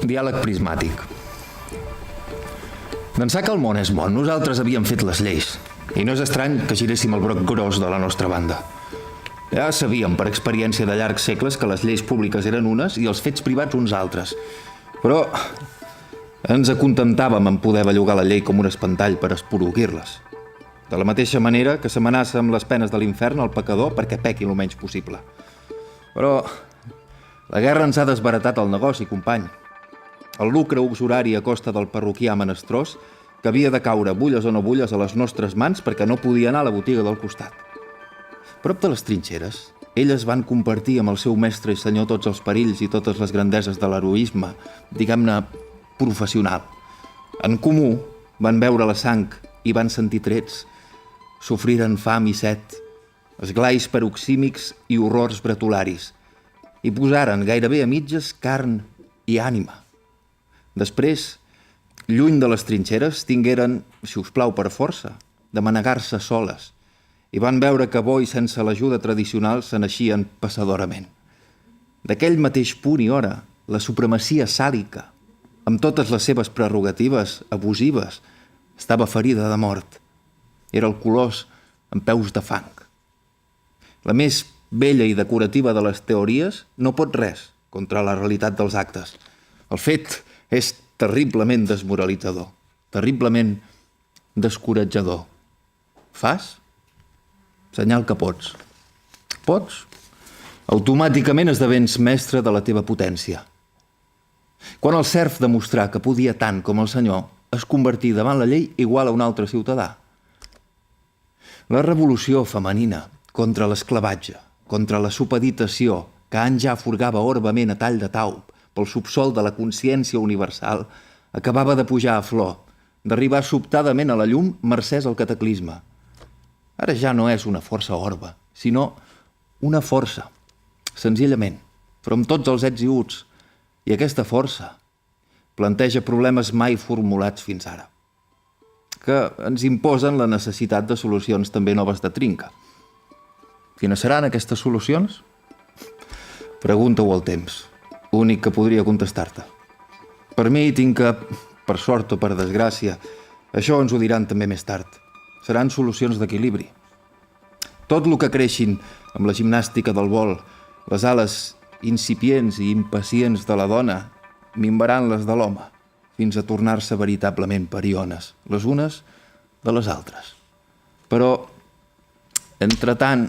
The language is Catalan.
Diàleg prismàtic. D'ençà que el món és món, nosaltres havíem fet les lleis. I no és estrany que giréssim el broc gros de la nostra banda. Ja sabíem, per experiència de llargs segles, que les lleis públiques eren unes i els fets privats uns altres. Però ens acontentàvem en poder bellugar la llei com un espantall per esporuguir-les. De la mateixa manera que s'amenaça amb les penes de l'infern al pecador perquè pequi el menys possible. Però la guerra ens ha desbaratat el negoci, company. El lucre usurari a costa del parroquià menestrós que havia de caure, bulles o no bulles, a les nostres mans perquè no podia anar a la botiga del costat. Prop de les trinxeres, elles van compartir amb el seu mestre i senyor tots els perills i totes les grandeses de l'heroisme, diguem-ne, professional. En comú van veure la sang i van sentir trets, sofriren fam i set, esglais paroxímics i horrors bretolaris, i posaren gairebé a mitges carn i ànima. Després, lluny de les trinxeres, tingueren, si us plau per força, de manegar-se soles, i van veure que bo i sense l'ajuda tradicional se n'eixien passadorament. D'aquell mateix punt i hora, la supremacia sàlica, amb totes les seves prerrogatives abusives, estava ferida de mort. Era el colós amb peus de fang. La més bella i decorativa de les teories no pot res contra la realitat dels actes. El fet és terriblement desmoralitzador, terriblement descoratjador. Fas? Senyal que pots. Pots? Automàticament esdevens mestre de la teva potència. Quan el serf demostrà que podia tant com el senyor, es convertí davant la llei igual a un altre ciutadà. La revolució femenina contra l'esclavatge, contra la supeditació que anys ja forgava orbament a tall de taub pel subsol de la consciència universal, acabava de pujar a flor, d'arribar sobtadament a la llum mercès al cataclisme. Ara ja no és una força orba, sinó una força, senzillament, però amb tots els ets i uts. I aquesta força planteja problemes mai formulats fins ara, que ens imposen la necessitat de solucions també noves de trinca. Quines seran aquestes solucions? Pregunta-ho al temps, únic que podria contestar-te. Per mi tinc que, per sort o per desgràcia, això ens ho diran també més tard. Seran solucions d'equilibri. Tot el que creixin amb la gimnàstica del vol, les ales incipients i impacients de la dona, minvaran les de l'home, fins a tornar-se veritablement pariones, les unes de les altres. Però, entretant,